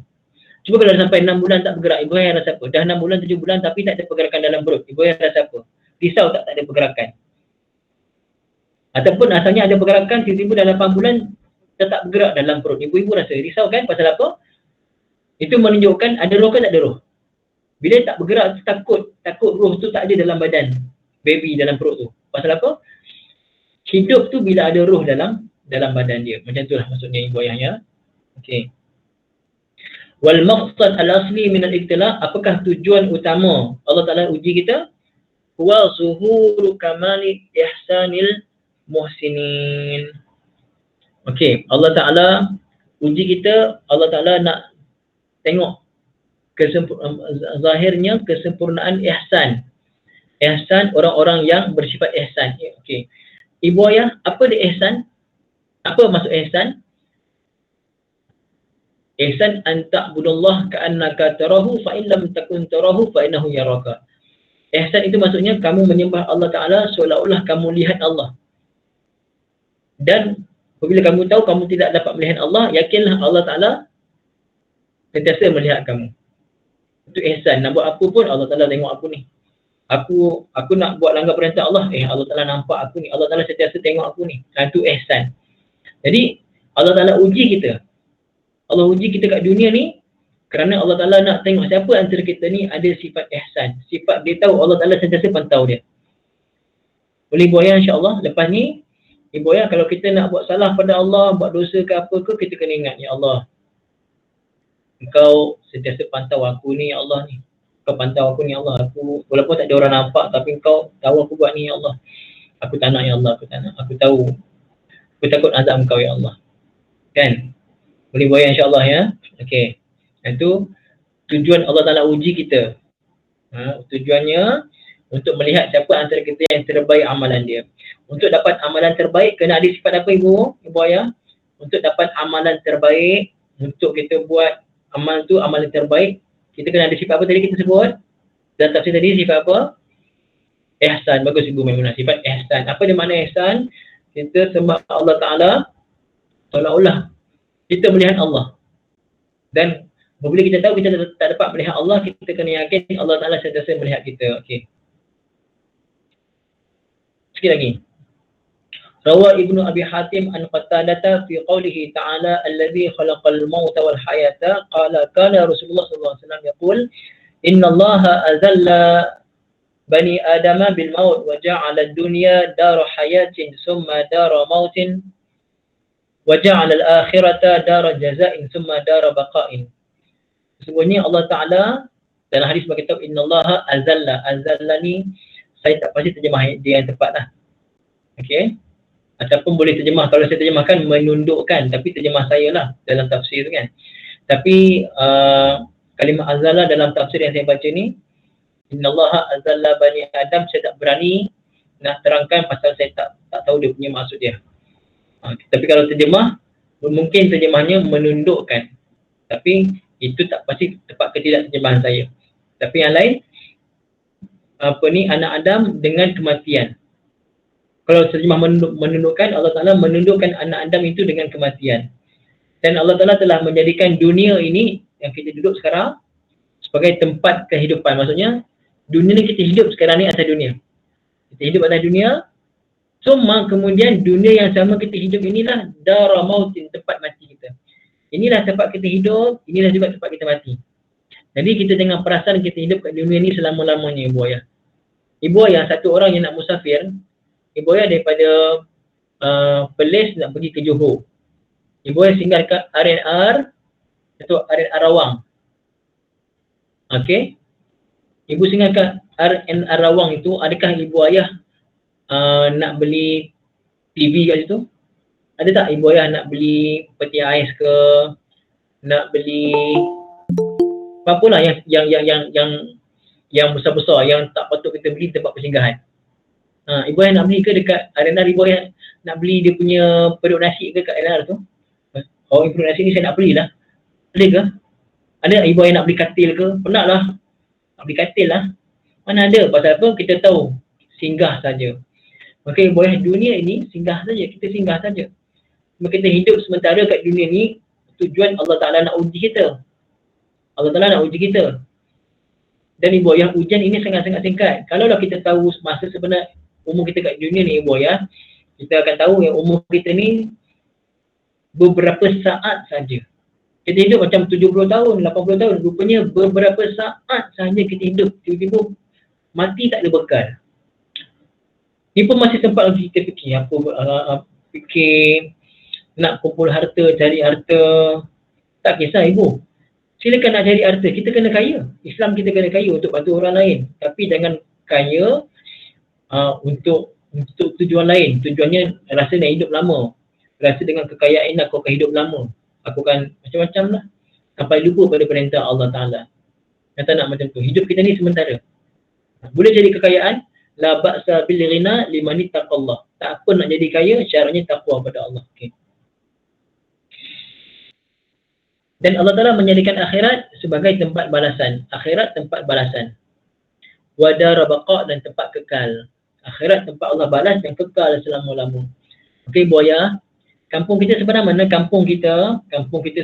Cuba kalau dah sampai 6 bulan tak bergerak, ibu ayah rasa apa? Dah 6 bulan, 7 bulan tapi tak ada pergerakan dalam perut. Ibu ayah rasa apa? Risau tak ada pergerakan? Ataupun asalnya ada pergerakan, tiba-tiba dah 8 bulan tetap bergerak dalam perut. Ibu-ibu rasa risau kan? Pasal apa? Itu menunjukkan ada roh ke tak ada roh? Bila tak bergerak, takut roh tu tak ada dalam badan baby, dalam perut tu. Pasal apa? Hidup tu bila ada roh dalam badan dia. Macam itulah maksudnya ibu ayahnya. Okey. Wal maqsad al-asli min al-ibtila, apakah tujuan utama Allah Ta'ala uji kita? Wa zuhuru kamali ihsanil muhsinin. Okey, Allah Ta'ala uji kita, Allah Ta'ala nak tengok zahirnya kesempurnaan ihsan. Ihsan orang-orang yang bersifat ihsan. Okey. Ibu ayah, apa dia ihsan? Apa maksud ihsan? Ihsan an ta'budullah ka'annaka tarahu fa in lam takun tarahu fa innahu yaraka. Ihsan itu maksudnya kamu menyembah Allah Ta'ala seolah-olah kamu lihat Allah. Dan apabila kamu tahu kamu tidak dapat melihat Allah, yakinlah Allah Ta'ala sentiasa melihat kamu. Itu ihsan. Nak buat apa pun Allah Ta'ala tengok aku ni. Aku nak buat langgar perintah Allah, Allah Ta'ala nampak aku ni. Allah Ta'ala sentiasa tengok aku ni. Itu ihsan. Jadi Allah Ta'ala uji kita. Allah uji kita kat dunia ni kerana Allah Ta'ala nak tengok siapa antara kita ni ada sifat ihsan. Sifat dia tahu Allah Ta'ala sentiasa pantau dia. Boleh ibu ayah, insyaAllah lepas ni ibu ayah, kalau kita nak buat salah pada Allah, buat dosa ke apa ke, kita kena ingat, ya Allah, Engkau sentiasa pantau aku ni, ya Allah ni. Kau pantau aku ni, ya Allah. Aku walaupun tak ada orang nampak, tapi Engkau tahu aku buat ni, ya Allah. Aku tak nak, ya Allah, aku tak nak. Aku tahu. Aku takut azab Engkau, ya Allah. Kan? Boleh buat, insyaAllah ya. Okey. Itu tujuan Allah Ta'ala uji kita. Tujuannya untuk melihat siapa antara kita yang terbaik amalan dia. Untuk dapat amalan terbaik, kena ada sifat apa ibu ayah? Untuk dapat amalan terbaik, untuk kita buat amal tu amalan terbaik, kita kena ada sifat apa tadi kita sebut? Dan tafsir tadi sifat apa? Ihsan. Bagus ibu Maimunah, sifat ihsan. Apa dia makna ihsan? Kita sembah Allah Ta'ala seolah-olah kita melihat Allah. Dan apabila kita tahu kita tak dapat melihat Allah, kita kena yakin Allah Ta'ala sentiasa melihat kita. Okey. Sekali lagi. Rawa Ibnu Abi Hatim an Qatadah fi qawlihi ta'ala alladhi khalaqal mauta wal hayata qala kana Rasulullah sallallahu alaihi wasallam yaqul inna Allaha azalla bani adama bil maut wa ja'ala ad-dunya dara hayatin summa dara mautin wa ja'ala al-akhirata dara jaza'in summa dara baqa'in. Sesungguhnya Allah Ta'ala dalam hadis berkata, innallaha azalla. Azalla ni saya tak pasti terjemah dia yang tepat lah. Okey. Ataupun boleh terjemah, kalau saya terjemahkan menundukkan, tapi terjemah saya lah dalam tafsir kan. Tapi kalimah azalla dalam tafsir yang saya baca ni, innallaha azalla bani Adam, saya tak berani nak terangkan pasal saya tak tahu dia punya maksud dia. Tapi kalau terjemah, mungkin terjemahnya menundukkan. Tapi itu tak pasti tepat ke tidak terjemahan saya. Tapi yang lain, anak Adam dengan kematian. Kalau terjemah menundukkan, Allah Ta'ala menundukkan anak Adam itu dengan kematian. Dan Allah Ta'ala telah menjadikan dunia ini yang kita duduk sekarang sebagai tempat kehidupan. Maksudnya, dunia ni kita hidup sekarang ni atas dunia. Kita hidup atas dunia. Cuma kemudian dunia yang sama kita hidup inilah dara mautin, tempat mati kita. Inilah tempat kita hidup, inilah juga tempat kita mati. Jadi kita jangan perasan kita hidup kat dunia ni selama-lamanya, ibu ayah. Ibu ayah, satu orang yang nak musafir, ibu ayah daripada Perlis nak pergi ke Johor. Ibu ayah singgah dekat RNR, atau RNR Rawang. Okey. Ibu singgah dekat RNR Rawang itu, adakah ibu ayah nak beli TV kat situ? Ada tak ibu ayah nak beli peti ais ke, nak beli apa-apalah yang besar-besar yang tak patut kita beli tempat persinggahan. Ibu ayah nak beli ke dekat RNR, ibu ayah nak beli dia punya perut nasi ke kat RNR tu? Oh, perut nasi ni saya nak belilah. Boleh ke? Ada ibu ayah nak beli katil ke? Penat lah. Nak beli katil lah. Mana ada? Pasal apa? Kita tahu singgah saja. Maka ibu ayah, dunia ini singgah saja. Kita singgah saja. Maka kita hidup sementara kat dunia ni, tujuan Allah Ta'ala nak uji kita. Allah Ta'ala nak uji kita. Dan ibu ayah, ujian ini sangat-sangat singkat. Kalaulah kita tahu masa sebenar umur kita kat dunia ni, ibu ayah, kita akan tahu yang umur kita ni beberapa saat saja. Kita hidup macam 70 tahun, 80 tahun. Rupanya beberapa saat saja kita hidup. Tiba-tiba mati tak ada bekal. Ni pun masih sempat lagi kita fikir. Fikir nak kumpul harta, cari harta. Tak kisah ibu. Silakan nak cari harta. Kita kena kaya. Islam kita kena kaya untuk bantu orang lain. Tapi jangan kaya untuk tujuan lain. Tujuannya rasa nak hidup lama. Rasa dengan kekayaan aku akan hidup lama. Aku akan macam-macam lah. Sampai lupa pada perintah Allah Ta'ala. Yang tak nak macam tu. Hidup kita ni sementara. Boleh jadi kekayaan. La ba'sa bil ghina liman ittaqallah. Tak apa nak jadi kaya, syaratnya takwa pada Allah. Okay. Dan Allah Ta'ala menjadikan akhirat sebagai tempat balasan. Akhirat tempat balasan. Wadara baqa' dan tempat kekal. Akhirat tempat Allah balas dan kekal selama-lama. Okey, buaya. Kampung kita sebenar mana? Kampung kita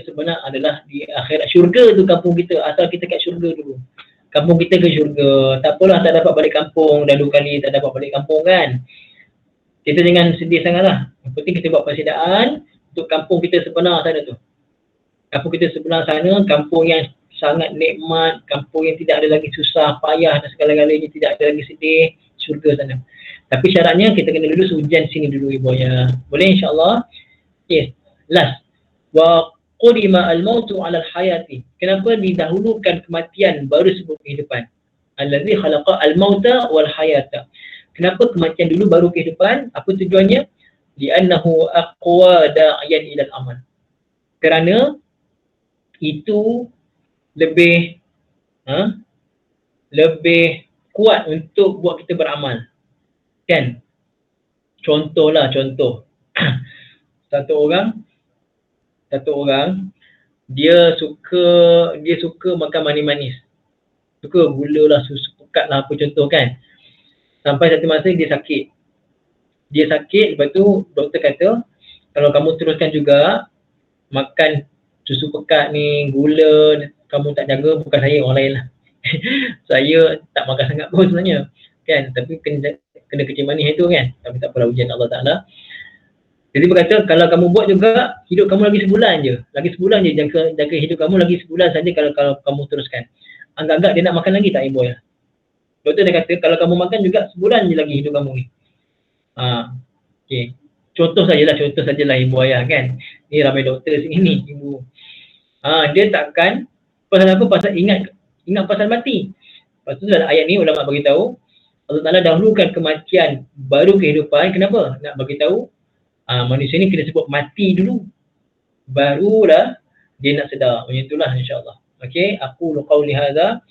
sebenar adalah di akhirat. Syurga tu kampung kita. Asal kita kat syurga dulu. Kampung kita ke syurga. Tak apalah tak dapat balik kampung. Dah 2 kali tak dapat balik kampung kan. Kita jangan sedih sangatlah. Yang penting kita buat persidangan untuk kampung kita sebenar sana tu. Kampung kita sebenar sana, kampung yang sangat nikmat, kampung yang tidak ada lagi susah, payah dan segala-galanya, tidak ada lagi sedih, syurga sana. Tapi syaratnya kita kena lulus ujian sini dulu ibu ayah. Boleh insya-Allah? Yes. Last. Wa qudima al-mautu 'ala al-hayati. Kenapa didahulukan kematian baru sebelum kehidupan? Allazi khalaqa al-mauta wal hayata. Kenapa kematian dulu baru kehidupan? Apa tujuannya? Li'annahu aqwa da'iyan ila al-amal. Kerana itu lebih kuat untuk buat kita beramal. Kan? Contoh satu orang dia suka makan manis-manis. Suka gula lah, susu pekat lah, apa contoh kan. Sampai satu masa dia sakit. Lepas tu doktor kata, kalau kamu teruskan juga makan susu pekat ni, gula, kamu tak jaga, bukan saya, orang lain lah. Saya tak makan sangat pun sebenarnya. Kan? Tapi kena kecil manis itu kan. Tapi tak apalah, ujian Allah Ta'ala. Jadi berkata, kalau kamu buat juga, hidup kamu lagi sebulan je. Jaga hidup kamu lagi sebulan saja kalau kamu teruskan. Anggap-anggap dia nak makan lagi tak ibu ya? Doktor dia kata, kalau kamu makan juga sebulan je lagi hidup kamu ni. Okay. Contoh sajalah ibu ayah kan. Ni ramai doktor sini ibu. Dia takkan Pasal apa? Pasal ingat pasal mati. Lepas tu dalam ayat ni ulama bagi tahu Allah Taala dahulukan kematian baru kehidupan. Kenapa? Nak bagi tahu manusia ni kena sebut mati dulu, barulah dia nak sedar. Macam itulah insya-Allah. Okey, aku qauli hadza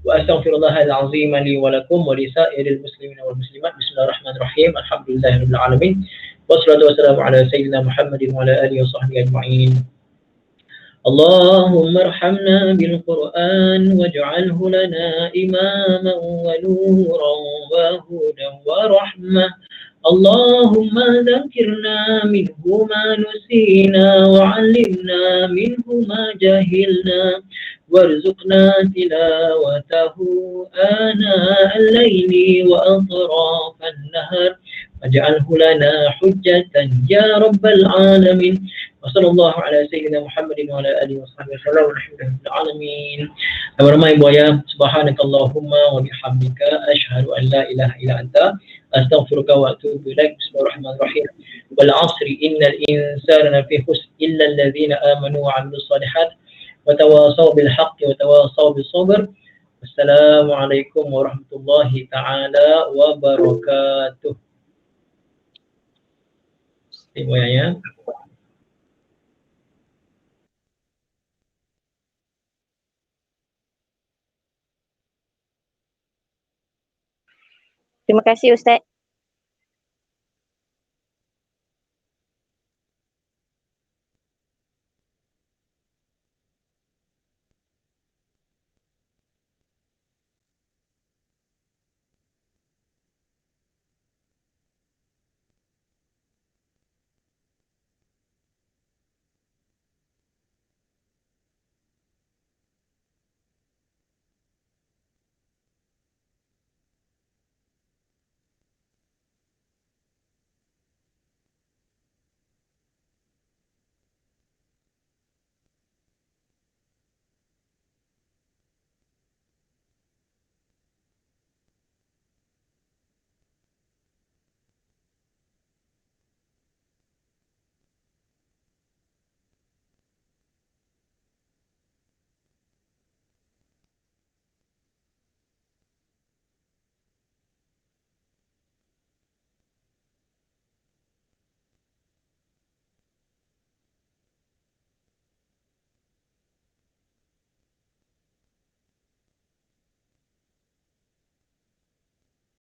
wa astaghfirullahal azim li wa lakum wa li sa'iril muslimin wal muslimat. Bismillahirrahmanirrahim. Alhamdulillahirabbil alamin. Wassalatu wassalamu ala sayyidina Muhammadin wa ala alihi wa sahbihi ajma'in. اللهم ارحمنا بالقرآن واجعله لنا إماما ونورا وهدى ورحمة. اللهم ذكرنا منه ما نسينا وعلمنا منه ما جهلنا وارزقنا تلاوته آناء الليل وأطراف النهر واجعله لنا حجة يا رب العالمين. وصلى الله على سيدنا محمد وعلى آله وصحبه وسلم والحمد لله رب العالمين. Ramai buaya, subhanakallahumma wa bihamdika asyhadu an la ilaha illa anta astaghfiruka wa atubu ilaik. Bismillahirrahmanirrahim. Wal 'asri innal insana lafi khusr illa alladhina amanu wa 'amilus solihat wa tawasaw bil haqqi wa tawasaw bis sabr. Wassalamualaikum warahmatullahi taala wabarakatuh. Terima kasih ya. Terima kasih Ustaz.